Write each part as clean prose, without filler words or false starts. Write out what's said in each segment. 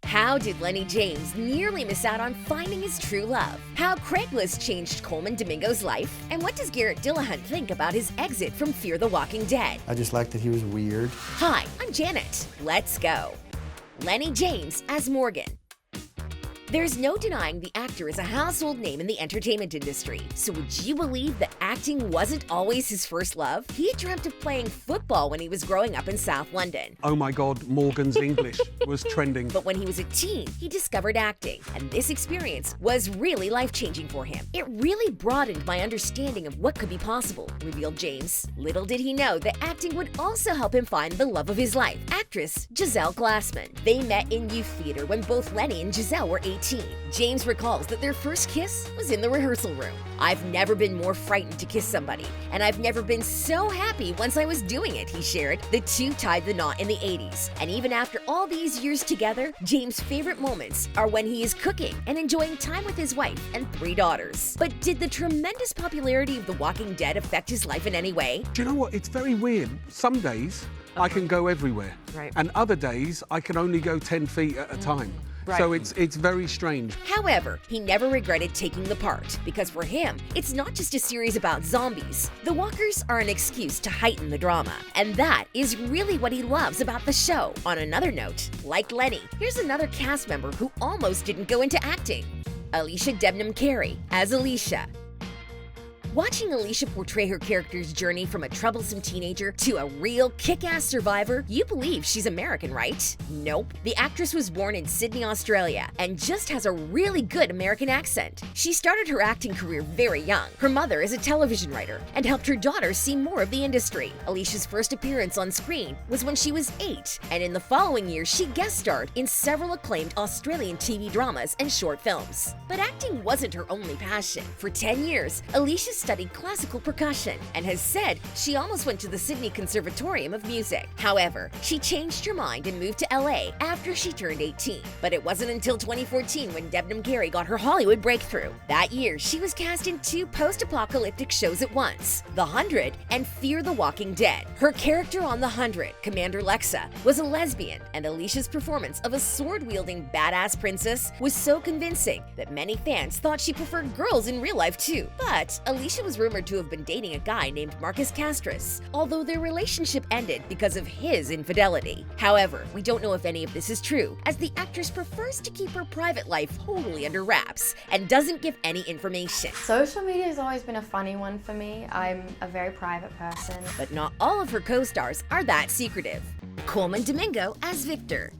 How did Lennie James nearly miss out on finding his true love? How Craigslist changed Colman Domingo's life? And what does Garrett Dillahunt think about his exit from Fear the Walking Dead? I just liked that he was weird. Hi, I'm Janet. Let's go. Lennie James as Morgan. There's no denying the actor is a household name in the entertainment industry. So would you believe that acting wasn't always his first love? He dreamt of playing football when he was growing up in South London. Oh my God, Morgan's English was trending. But when he was a teen, he discovered acting, and this experience was really life-changing for him. It really broadened my understanding of what could be possible, revealed James. Little did he know that acting would also help him find the love of his life, actress Giselle Glassman. They met in youth theater when both Lenny and Giselle were 18. James recalls that their first kiss was in the rehearsal room. "I've never been more frightened to kiss somebody, and I've never been so happy once I was doing it," he shared. The two tied the knot in the 80s, and even after all these years together, James' favorite moments are when he is cooking and enjoying time with his wife and 3 daughters. But did the tremendous popularity of The Walking Dead affect his life in any way? Do you know what? It's very weird. Some days I can go everywhere, Right. and other days I can only go 10 feet at a time. Right. So it's very strange. However, he never regretted taking the part, because for him, it's not just a series about zombies. The walkers are an excuse to heighten the drama, and that is really what he loves about the show. On another note, like Lenny, here's another cast member who almost didn't go into acting. Alycia Debnam-Carey as Alicia. Watching Alicia portray her character's journey from a troublesome teenager to a real kick-ass survivor, you believe she's American, right? Nope. The actress was born in Sydney, Australia, and just has a really good American accent. She started her acting career very young. Her mother is a television writer and helped her daughter see more of the industry. Alicia's first appearance on screen was when she was 8, and in the following year, she guest starred in several acclaimed Australian TV dramas and short films. But acting wasn't her only passion. For 10 years, Alicia studied classical percussion and has said she almost went to the Sydney Conservatorium of Music. However, she changed her mind and moved to LA after she turned 18. But it wasn't until 2014 when Debnam-Carey got her Hollywood breakthrough. That year, she was cast in 2 post-apocalyptic shows at once, The 100 and Fear the Walking Dead. Her character on The 100, Commander Lexa, was a lesbian, and Alicia's performance of a sword-wielding badass princess was so convincing that many fans thought she preferred girls in real life too. But Alicia was rumored to have been dating a guy named Marcus Castris, although their relationship ended because of his infidelity. However, we don't know if any of this is true, as the actress prefers to keep her private life totally under wraps and doesn't give any information. Social media has always been a funny one for me. I'm a very private person. But not all of her co-stars are that secretive. Colman Domingo as Victor.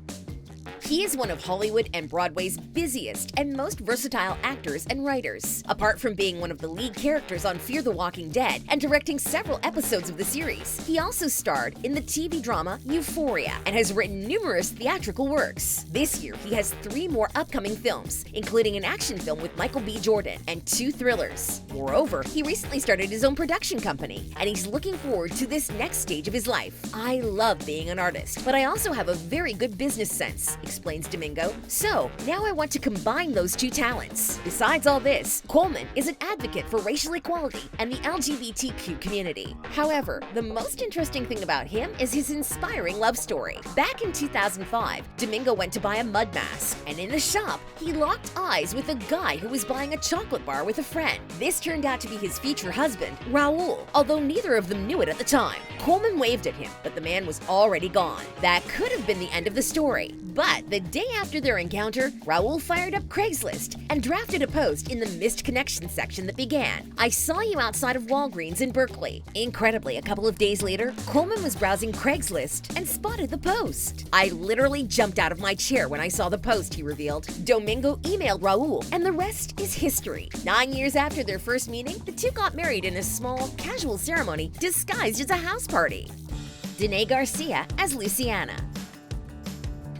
He is one of Hollywood and Broadway's busiest and most versatile actors and writers. Apart from being one of the lead characters on Fear the Walking Dead and directing several episodes of the series, he also starred in the TV drama Euphoria and has written numerous theatrical works. This year, he has 3 more upcoming films, including an action film with Michael B. Jordan and 2 thrillers. Moreover, he recently started his own production company, and he's looking forward to this next stage of his life. "I love being an artist, but I also have a very good business sense," explains Domingo. "So, now I want to combine those 2 talents." Besides all this, Coleman is an advocate for racial equality and the LGBTQ community. However, the most interesting thing about him is his inspiring love story. Back in 2005, Domingo went to buy a mud mask, and in the shop, he locked eyes with a guy who was buying a chocolate bar with a friend. This turned out to be his future husband, Raul, although neither of them knew it at the time. Coleman waved at him, but the man was already gone. That could have been the end of the story. But the day after their encounter, Raul fired up Craigslist and drafted a post in the missed connection section that began, "I saw you outside of Walgreens in Berkeley." Incredibly, a couple of days later, Coleman was browsing Craigslist and spotted the post. "I literally jumped out of my chair when I saw the post," he revealed. Domingo emailed Raul, and the rest is history. 9 years after their first meeting, the two got married in a small, casual ceremony disguised as a house party. Danay Garcia as Louisiana.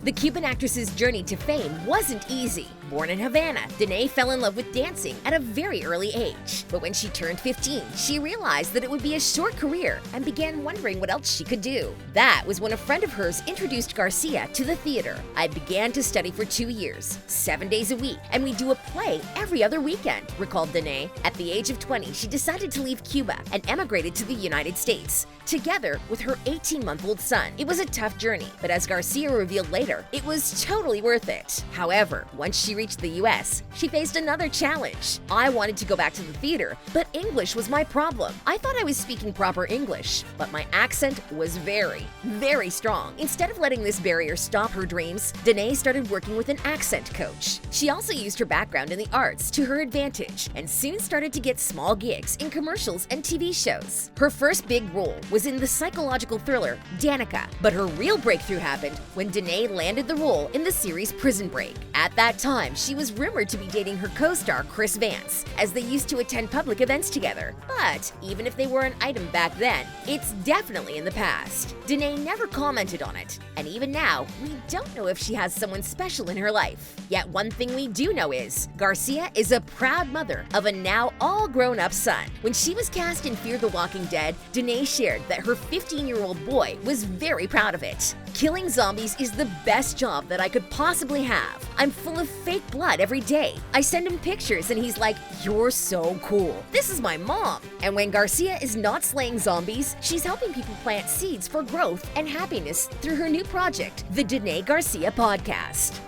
The Cuban actress's journey to fame wasn't easy. Born in Havana, Danae fell in love with dancing at a very early age. But when she turned 15, she realized that it would be a short career and began wondering what else she could do. That was when a friend of hers introduced Garcia to the theater. I began to study for 2 years, 7 days a week, and we do a play every other weekend, recalled Danae. At the age of 20, she decided to leave Cuba and emigrated to the United States, together with her 18-month-old son. It was a tough journey, but as Garcia revealed later, it was totally worth it. However, once she reached the US, she faced another challenge. I wanted to go back to the theater, but English was my problem. I thought I was speaking proper English, but my accent was very, very strong. Instead of letting this barrier stop her dreams, Danae started working with an accent coach. She also used her background in the arts to her advantage and soon started to get small gigs in commercials and TV shows. Her first big role was in the psychological thriller Danica, but her real breakthrough happened when Danae landed the role in the series Prison Break. At that time, she was rumored to be dating her co-star Chris Vance, as they used to attend public events together. But even if they were an item back then, it's definitely in the past. Danae never commented on it, and even now, we don't know if she has someone special in her life. Yet one thing we do know is, Garcia is a proud mother of a now all-grown-up son. When she was cast in Fear the Walking Dead, Danae shared that her 15-year-old boy was very proud of it. Killing zombies is the best job that I could possibly have. I'm full of fake blood every day. I send him pictures and he's like, "You're so cool. This is my mom." And when Garcia is not slaying zombies, she's helping people plant seeds for growth and happiness through her new project, the Danay Garcia podcast.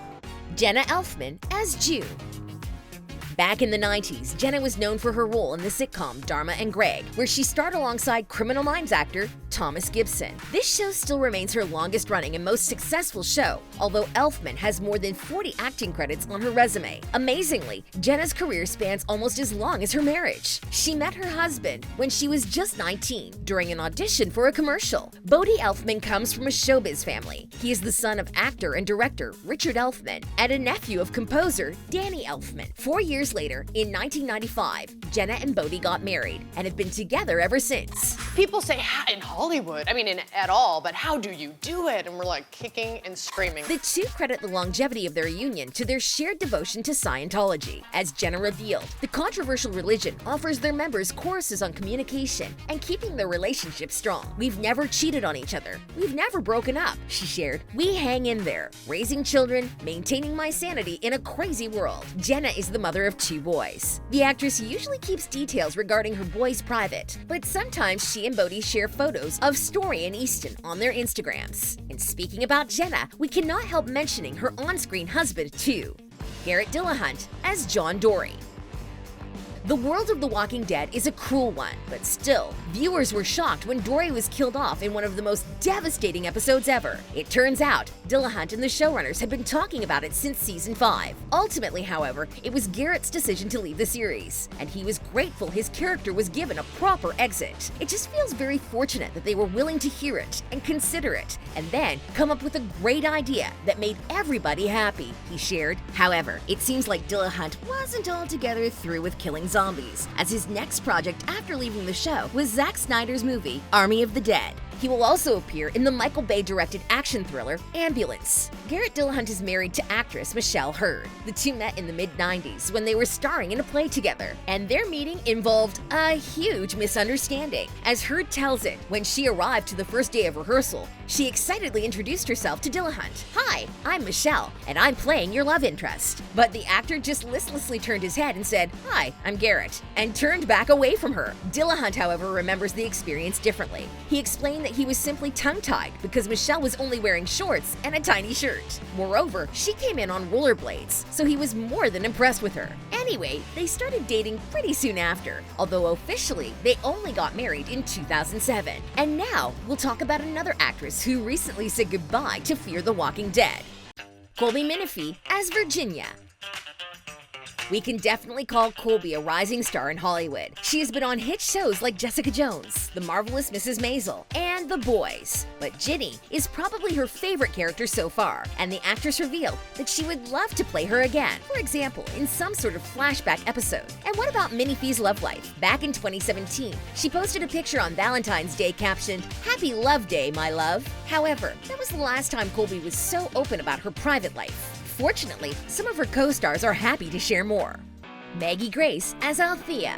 Jenna Elfman as June. Back in the 90s, Jenna was known for her role in the sitcom Dharma and Greg, where she starred alongside Criminal Minds actor Thomas Gibson. This show still remains her longest-running and most successful show, although Elfman has more than 40 acting credits on her resume. Amazingly, Jenna's career spans almost as long as her marriage. She met her husband when she was just 19, during an audition for a commercial. Bodhi Elfman comes from a showbiz family. He is the son of actor and director Richard Elfman and a nephew of composer Danay Elfman. 4 years later, in 1995, Jenna and Bodhi got married and have been together ever since. People say, in Hollywood, I mean, at all, but how do you do it? And we're like kicking and screaming. The two credit the longevity of their union to their shared devotion to Scientology. As Jenna revealed, the controversial religion offers their members courses on communication and keeping their relationship strong. "We've never cheated on each other. We've never broken up," she shared. "We hang in there, raising children, maintaining my sanity in a crazy world." Jenna is the mother of 2 boys. The actress usually keeps details regarding her boys private, but sometimes she and Bodhi share photos of Story and Easton on their Instagrams. And speaking about Jenna, we cannot help mentioning her on-screen husband too, Garrett Dillahunt as John Dory. The world of The Walking Dead is a cruel one, but still, viewers were shocked when Dory was killed off in one of the most devastating episodes ever. It turns out, Dillahunt and the showrunners had been talking about it since season 5. Ultimately, however, it was Garrett's decision to leave the series, and he was grateful his character was given a proper exit. It just feels very fortunate that they were willing to hear it and consider it, and then come up with a great idea that made everybody happy, he shared. However, it seems like Dillahunt wasn't altogether through with killing zombies, as his next project after leaving the show was Zack Snyder's movie, Army of the Dead. He will also appear in the Michael Bay-directed action thriller Ambulance. Garrett Dillahunt is married to actress Michelle Hurd. The two met in the mid-90s when they were starring in a play together, and their meeting involved a huge misunderstanding. As Hurd tells it, when she arrived to the first day of rehearsal, she excitedly introduced herself to Dillahunt. "Hi, I'm Michelle, and I'm playing your love interest." But the actor just listlessly turned his head and said, "Hi, I'm Garrett," and turned back away from her. Dillahunt, however, remembers the experience differently. He explained that he was simply tongue-tied because Michelle was only wearing shorts and a tiny shirt. Moreover, she came in on rollerblades, so he was more than impressed with her. Anyway, they started dating pretty soon after, although officially they only got married in 2007. And now we'll talk about another actress who recently said goodbye to Fear the Walking Dead. Colby Minifie as Virginia. We can definitely call Colby a rising star in Hollywood. She has been on hit shows like Jessica Jones, The Marvelous Mrs. Maisel, and The Boys. But Ginny is probably her favorite character so far, and the actress revealed that she would love to play her again, for example, in some sort of flashback episode. And what about Minifie's love life? Back in 2017, she posted a picture on Valentine's Day captioned, "Happy Love Day, my love." However, that was the last time Colby was so open about her private life. Fortunately, some of her co-stars are happy to share more. Maggie Grace as Althea.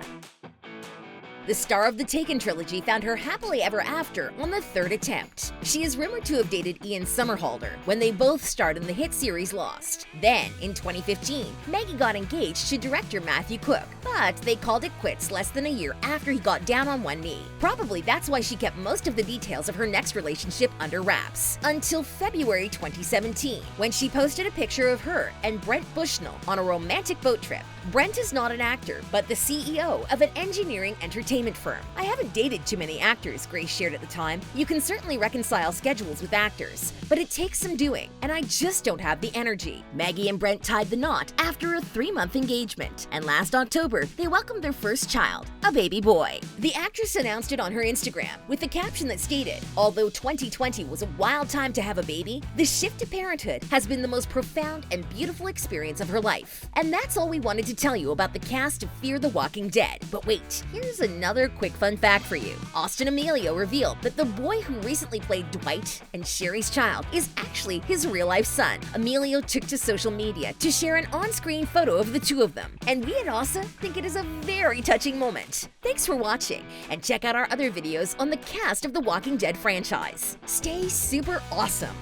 The star of the Taken trilogy found her happily ever after on the third attempt. She is rumored to have dated Ian Somerhalder when they both starred in the hit series Lost. Then, in 2015, Maggie got engaged to director Matthew Cook, but they called it quits less than a year after he got down on one knee. Probably that's why she kept most of the details of her next relationship under wraps. Until February 2017, when she posted a picture of her and Brent Bushnell on a romantic boat trip. Brent is not an actor, but the CEO of an engineering entertainment firm. I haven't dated too many actors, Grace shared at the time. You can certainly reconcile schedules with actors, but it takes some doing, and I just don't have the energy. Maggie and Brent tied the knot after a 3-month engagement, and last October, they welcomed their first child, a baby boy. The actress announced it on her Instagram with a caption that stated, "Although 2020 was a wild time to have a baby, the shift to parenthood has been the most profound and beautiful experience of her life." And that's all we wanted to tell you about the cast of Fear the Walking Dead. But wait, here's another quick fun fact for you. Austin Emilio revealed that the boy who recently played Dwight and Sherry's child is actually his real-life son. Emilio took to social media to share an on-screen photo of the two of them, and we at OSSA think it is a very touching moment. Thanks for watching, and check out our other videos on the cast of the Walking Dead franchise. Stay super awesome!